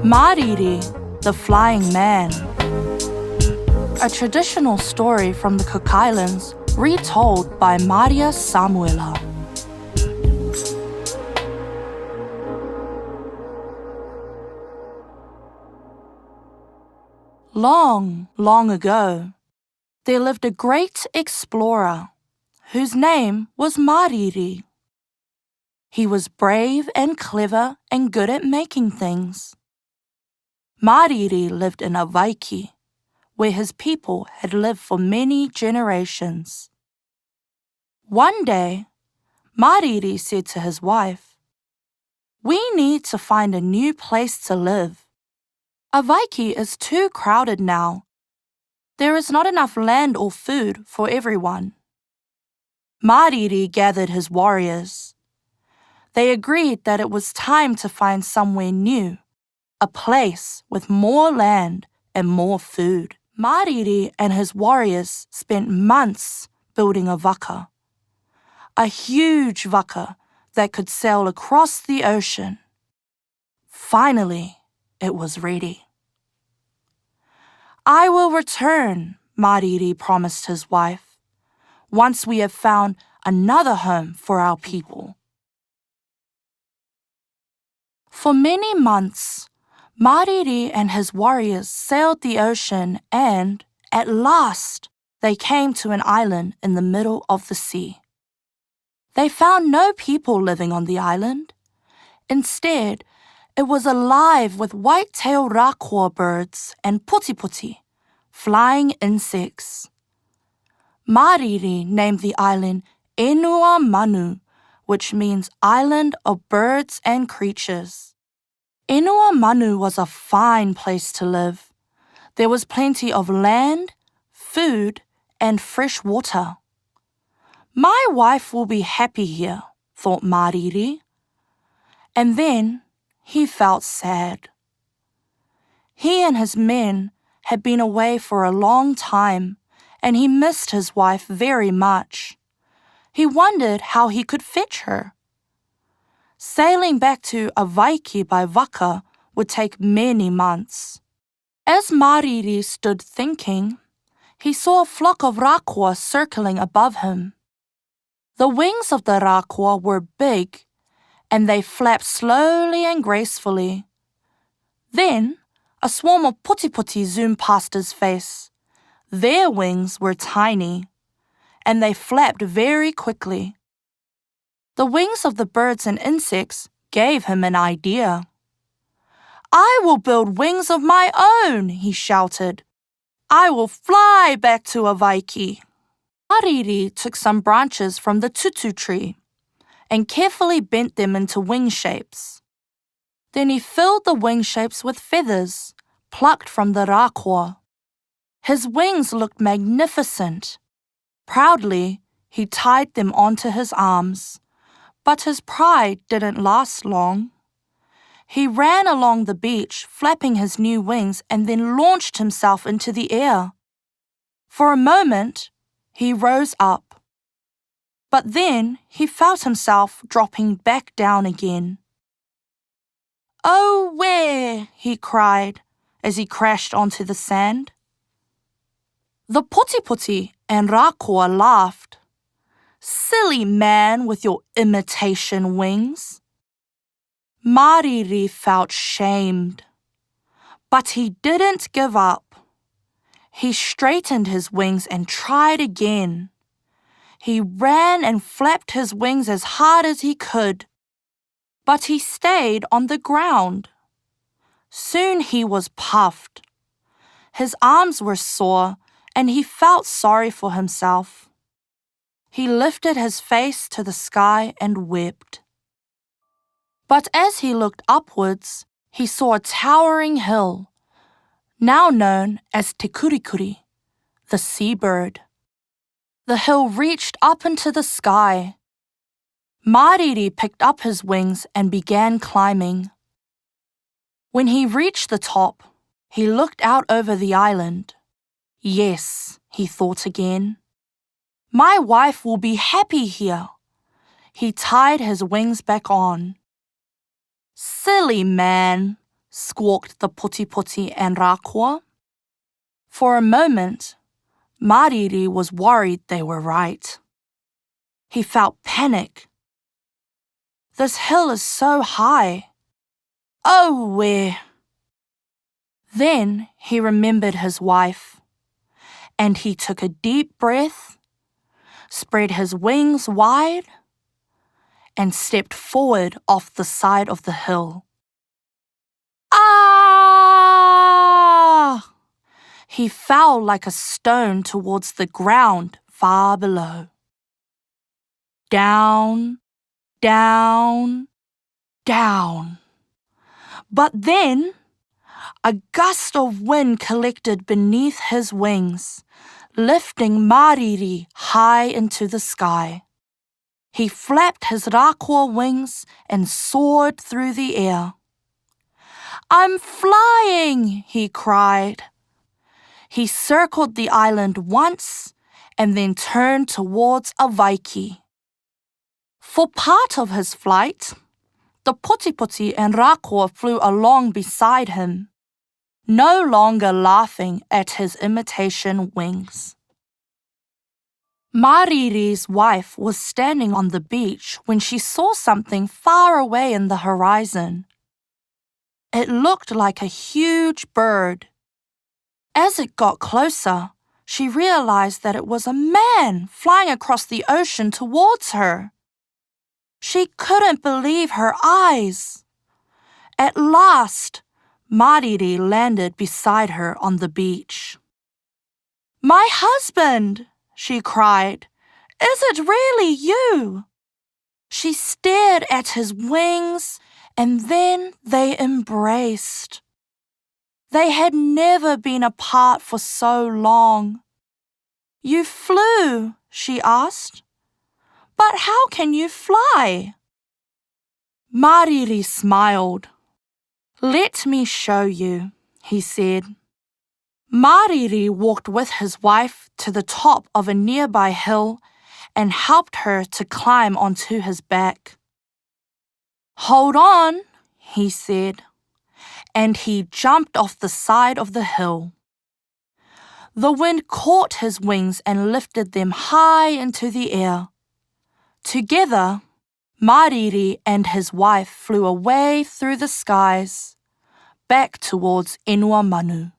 Mariri, the Flying Man. A traditional story from the Cook Islands retold by Maria Samuela. Long, long ago, there lived a great explorer whose name was Mariri. He was brave and clever and good at making things. Mariri lived in a vaiki, where his people had lived for many generations. One day, Mariri said to his wife, "We need to find a new place to live. A vaiki is too crowded now. There is not enough land or food for everyone." Mariri gathered his warriors. They agreed that it was time to find somewhere new, a place with more land and more food. Mariri and his warriors spent months building a waka, a huge waka that could sail across the ocean. Finally, it was ready. "I will return," Mariri promised his wife, "once we have found another home for our people." For many months, Mariri and his warriors sailed the ocean and, at last, they came to an island in the middle of the sea. They found no people living on the island. Instead, it was alive with white-tailed rākua birds and puti-puti, flying insects. Mariri named the island Enua Manu, which means Island of Birds and Creatures. Enua Manu was a fine place to live. There was plenty of land, food, and fresh water. "My wife will be happy here," thought Mariri. And then he felt sad. He and his men had been away for a long time, and he missed his wife very much. He wondered how he could fetch her. Sailing back to a vaiki by waka would take many months. As Mariri stood thinking, he saw a flock of rākua circling above him. The wings of the rākua were big, and they flapped slowly and gracefully. Then, a swarm of puti-puti zoomed past his face. Their wings were tiny, and they flapped very quickly. The wings of the birds and insects gave him an idea. "I will build wings of my own," he shouted. "I will fly back to a vaiki." Mariri took some branches from the tutu tree and carefully bent them into wing shapes. Then he filled the wing shapes with feathers, plucked from the rākua. His wings looked magnificent. Proudly, he tied them onto his arms, but his pride didn't last long. He ran along the beach, flapping his new wings, and then launched himself into the air. For a moment, he rose up. But then he felt himself dropping back down again. "Oh, where?" he cried as he crashed onto the sand. The puti-puti and rākua laughed. "Silly man with your imitation wings." Mariri felt shamed. But he didn't give up. He straightened his wings and tried again. He ran and flapped his wings as hard as he could. But he stayed on the ground. Soon he was puffed. His arms were sore, and he felt sorry for himself. He lifted his face to the sky and wept. But as he looked upwards, he saw a towering hill, now known as Te Kurikuri, the seabird. The hill reached up into the sky. Mariri picked up his wings and began climbing. When he reached the top, he looked out over the island. "Yes," he thought again. "My wife will be happy here." He tied his wings back on. "Silly man," squawked the Putipoti and Rākua. For a moment, Mariri was worried they were right. He felt panic. This hill is so high. Oh, where? Then he remembered his wife, and he took a deep breath, spread his wings wide, and stepped forward off the side of the hill. Ah! He fell like a stone towards the ground far below. Down, down, down. But then a gust of wind collected beneath his wings, lifting Mariri high into the sky. He flapped his Rākua wings and soared through the air. "I'm flying!" he cried. He circled the island once and then turned towards Avaiki. For part of his flight, the Putipoti and Rākua flew along beside him, no longer laughing at his imitation wings. Mariri's wife was standing on the beach when she saw something far away in the horizon. It looked like a huge bird. As it got closer, she realized that it was a man flying across the ocean towards her. She couldn't believe her eyes. At last, Mariri landed beside her on the beach. "My husband!" she cried. "Is it really you?" She stared at his wings, and then they embraced. They had never been apart for so long. "You flew?" she asked. "But how can you fly?" Mariri smiled. "Let me show you," he said. Mariri walked with his wife to the top of a nearby hill and helped her to climb onto his back. "Hold on," he said, and he jumped off the side of the hill. The wind caught his wings and lifted them high into the air. Together, Mariri and his wife flew away through the skies, back towards Inua Manu.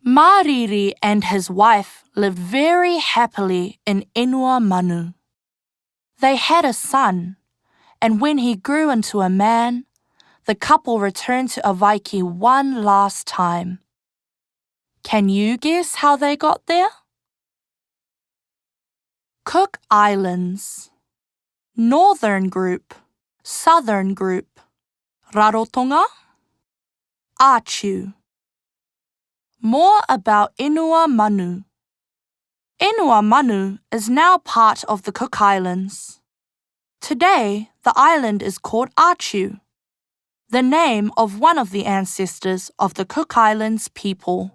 Mariri and his wife lived very happily in Inua Manu. They had a son, and when he grew into a man, the couple returned to Avaiki one last time. Can you guess how they got there? Cook Islands. Northern Group, Southern Group, Rarotonga, Achu. More about Inua Manu. Inua Manu is now part of the Cook Islands. Today, the island is called Achu, the name of one of the ancestors of the Cook Islands people.